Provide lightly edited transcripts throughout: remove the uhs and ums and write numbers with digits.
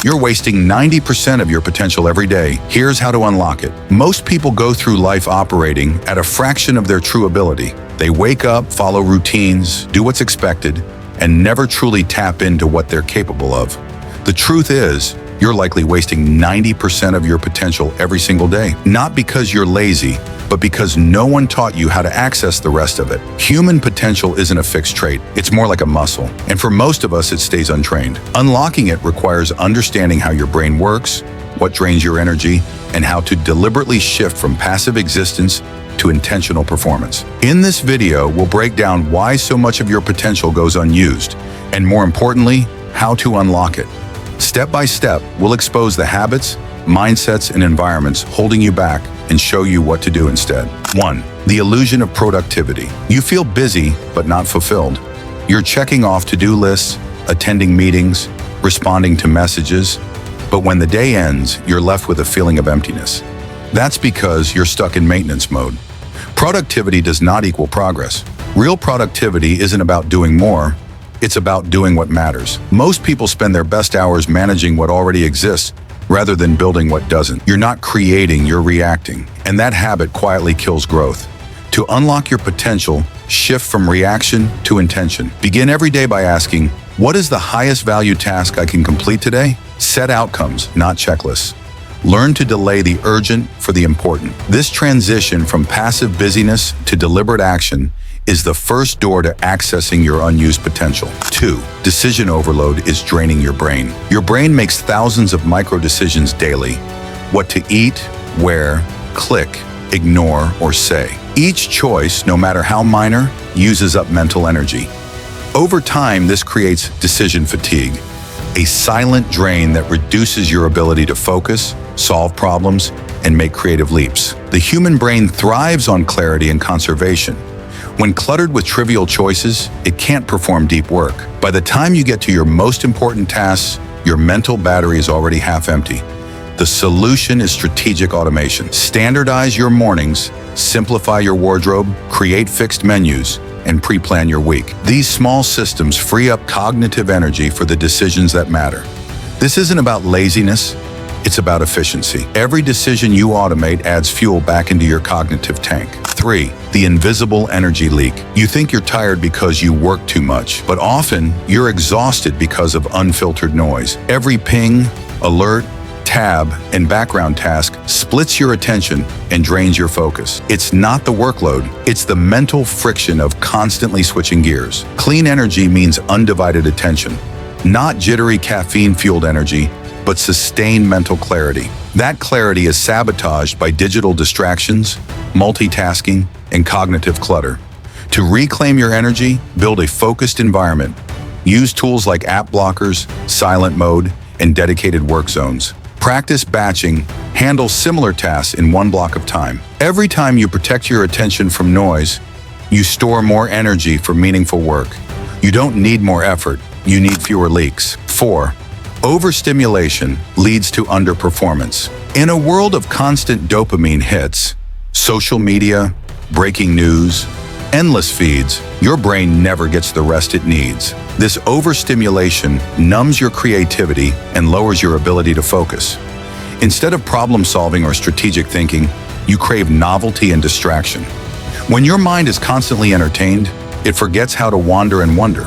You're wasting 90% of your potential every day. Here's how to unlock it. Most people go through life operating at a fraction of their true ability. They wake up, follow routines, do what's expected, and never truly tap into what they're capable of. The truth is, you're likely wasting 90% of your potential every single day. Not because you're lazy, but because no one taught you how to access the rest of it. Human potential isn't a fixed trait. It's more like a muscle. And for most of us, it stays untrained. Unlocking it requires understanding how your brain works, what drains your energy, and how to deliberately shift from passive existence to intentional performance. In this video, we'll break down why so much of your potential goes unused, and more importantly, how to unlock it. Step by step, we'll expose the habits, mindsets, and environments holding you back and show you what to do instead. 1. The illusion of productivity. You feel busy, but not fulfilled. You're checking off to-do lists, attending meetings, responding to messages, but when the day ends, you're left with a feeling of emptiness. That's because you're stuck in maintenance mode. Productivity does not equal progress. Real productivity isn't about doing more, it's about doing what matters. Most people spend their best hours managing what already exists rather than building what doesn't. You're not creating, you're reacting. And that habit quietly kills growth. To unlock your potential, shift from reaction to intention. Begin every day by asking, what is the highest value task I can complete today? Set outcomes, not checklists. Learn to delay the urgent for the important. This transition from passive busyness to deliberate action is the first door to accessing your unused potential. 2. Decision overload is draining your brain. Your brain makes thousands of micro decisions daily. What to eat, where, click, ignore, or say. Each choice, no matter how minor, uses up mental energy. Over time, this creates decision fatigue, a silent drain that reduces your ability to focus, solve problems, and make creative leaps. The human brain thrives on clarity and conservation. When cluttered with trivial choices, it can't perform deep work. By the time you get to your most important tasks, your mental battery is already half empty. The solution is strategic automation. Standardize your mornings, simplify your wardrobe, create fixed menus, and pre-plan your week. These small systems free up cognitive energy for the decisions that matter. This isn't about laziness, it's about efficiency. Every decision you automate adds fuel back into your cognitive tank. 3. The invisible energy leak. You think you're tired because you work too much, but often you're exhausted because of unfiltered noise. Every ping, alert, tab, and background task splits your attention and drains your focus. It's not the workload, it's the mental friction of constantly switching gears. Clean energy means undivided attention, not jittery caffeine-fueled energy, but sustained mental clarity. That clarity is sabotaged by digital distractions, multitasking, and cognitive clutter. To reclaim your energy, build a focused environment. Use tools like app blockers, silent mode, and dedicated work zones. Practice batching, handle similar tasks in one block of time. Every time you protect your attention from noise, you store more energy for meaningful work. You don't need more effort, you need fewer leaks. 4. Overstimulation leads to underperformance. In a world of constant dopamine hits, social media, breaking news, endless feeds, your brain never gets the rest it needs. This overstimulation numbs your creativity and lowers your ability to focus. Instead of problem solving or strategic thinking, you crave novelty and distraction. When your mind is constantly entertained, it forgets how to wander and wonder.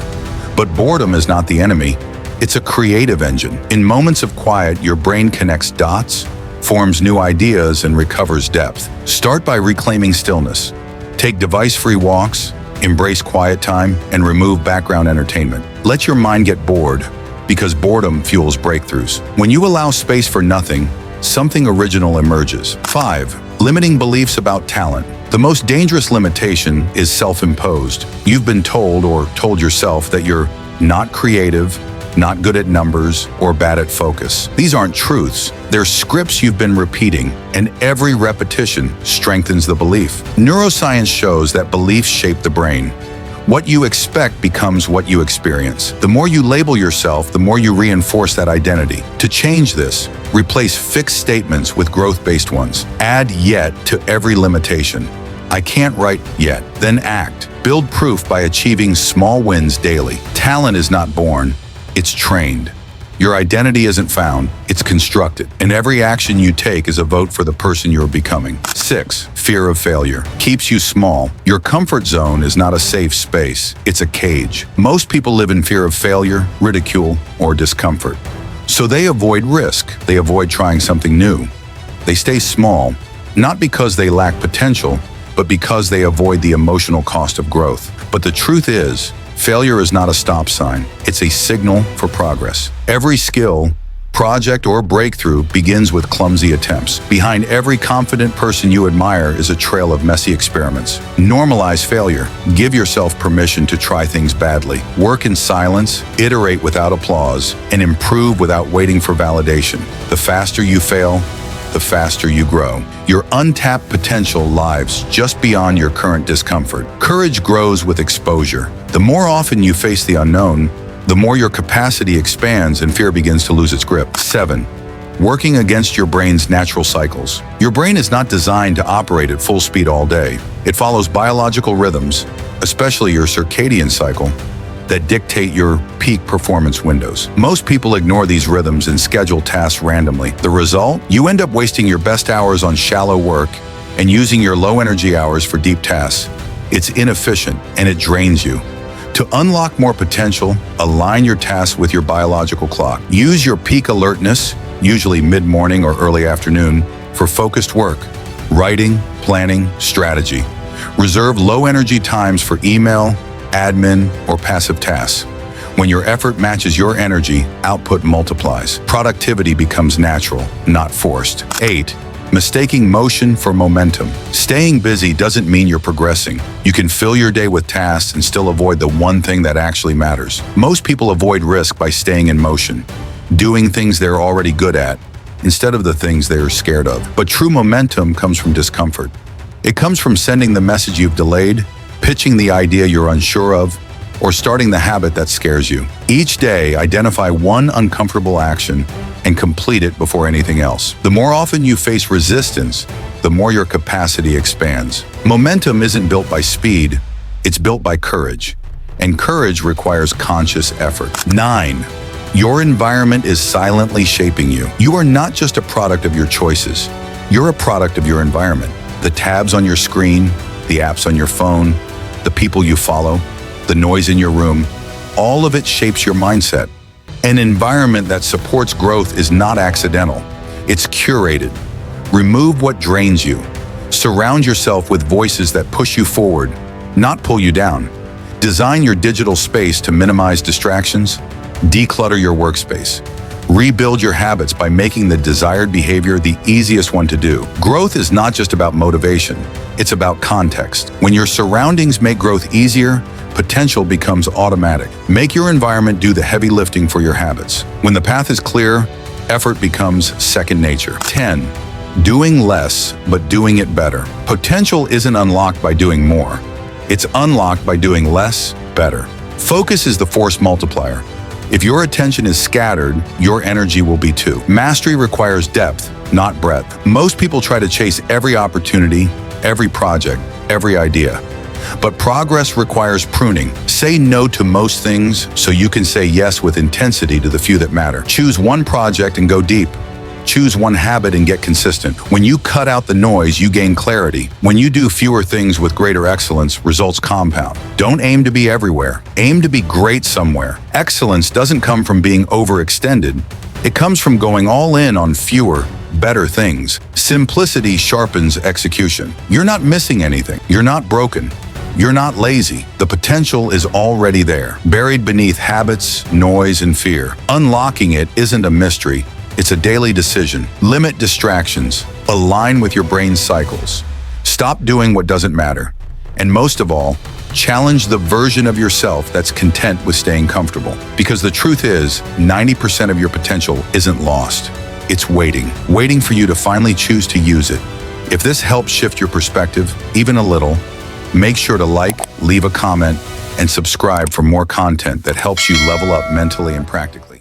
But boredom is not the enemy. It's a creative engine. In moments of quiet, your brain connects dots, forms new ideas, and recovers depth. Start by reclaiming stillness. Take device-free walks, embrace quiet time, and remove background entertainment. Let your mind get bored, because boredom fuels breakthroughs. When you allow space for nothing, something original emerges. 5. Limiting beliefs about talent. The most dangerous limitation is self-imposed. You've been told or told yourself that you're not creative, not good at numbers, or bad at focus. These aren't truths. They're scripts you've been repeating, and every repetition strengthens the belief. Neuroscience shows that beliefs shape the brain. What you expect becomes what you experience. The more you label yourself, the more you reinforce that identity. To change this, replace fixed statements with growth-based ones. Add yet to every limitation. I can't write yet. Then act. Build proof by achieving small wins daily. Talent is not born, it's trained. Your identity isn't found, it's constructed. And every action you take is a vote for the person you're becoming. 6. Fear of failure keeps you small. Your comfort zone is not a safe space, it's a cage. Most people live in fear of failure, ridicule, or discomfort. So they avoid risk, they avoid trying something new. They stay small, not because they lack potential, but because they avoid the emotional cost of growth. But the truth is, failure is not a stop sign, it's a signal for progress. Every skill, project, or breakthrough begins with clumsy attempts. Behind every confident person you admire is a trail of messy experiments. Normalize failure. Give yourself permission to try things badly. Work in silence, iterate without applause, and improve without waiting for validation. The faster you fail, the faster you grow. Your untapped potential lies just beyond your current discomfort. Courage grows with exposure. The more often you face the unknown, the more your capacity expands and fear begins to lose its grip. 7. Working against your brain's natural cycles. Your brain is not designed to operate at full speed all day. It follows biological rhythms, especially your circadian cycle, that dictate your peak performance windows. Most people ignore these rhythms and schedule tasks randomly. The result? You end up wasting your best hours on shallow work and using your low-energy hours for deep tasks. It's inefficient and it drains you. To unlock more potential, align your tasks with your biological clock. Use your peak alertness, usually mid-morning or early afternoon, for focused work, writing, planning, strategy. Reserve low-energy times for email, admin, or passive tasks. When your effort matches your energy, output multiplies. Productivity becomes natural, not forced. 8. Mistaking motion for momentum. Staying busy doesn't mean you're progressing. You can fill your day with tasks and still avoid the one thing that actually matters. Most people avoid risk by staying in motion, doing things they're already good at, instead of the things they're scared of. But true momentum comes from discomfort. It comes from sending the message you've delayed, pitching the idea you're unsure of, or starting the habit that scares you. Each day, identify one uncomfortable action and complete it before anything else. The more often you face resistance, the more your capacity expands. Momentum isn't built by speed, it's built by courage. And courage requires conscious effort. 9. Your environment is silently shaping you. You are not just a product of your choices. You're a product of your environment. The tabs on your screen, the apps on your phone, the people you follow, the noise in your room, all of it shapes your mindset. An environment that supports growth is not accidental. It's curated. Remove what drains you. Surround yourself with voices that push you forward, not pull you down. Design your digital space to minimize distractions. Declutter your workspace. Rebuild your habits by making the desired behavior the easiest one to do. Growth is not just about motivation, it's about context. When your surroundings make growth easier, potential becomes automatic. Make your environment do the heavy lifting for your habits. When the path is clear, effort becomes second nature. 10. Doing less, but doing it better. Potential isn't unlocked by doing more. It's unlocked by doing less, better. Focus is the force multiplier. If your attention is scattered, your energy will be too. Mastery requires depth, not breadth. Most people try to chase every opportunity, every project, every idea. But progress requires pruning. Say no to most things so you can say yes with intensity to the few that matter. Choose one project and go deep. Choose one habit and get consistent. When you cut out the noise, you gain clarity. When you do fewer things with greater excellence, results compound. Don't aim to be everywhere. Aim to be great somewhere. Excellence doesn't come from being overextended. It comes from going all in on fewer, better things. Simplicity sharpens execution. You're not missing anything. You're not broken. You're not lazy. The potential is already there, buried beneath habits, noise, and fear. Unlocking it isn't a mystery. It's a daily decision. Limit distractions. Align with your brain's cycles. Stop doing what doesn't matter. And most of all, challenge the version of yourself that's content with staying comfortable. Because the truth is, 90% of your potential isn't lost. It's waiting for you to finally choose to use it. If this helps shift your perspective, even a little, make sure to like, leave a comment, and subscribe for more content that helps you level up mentally and practically.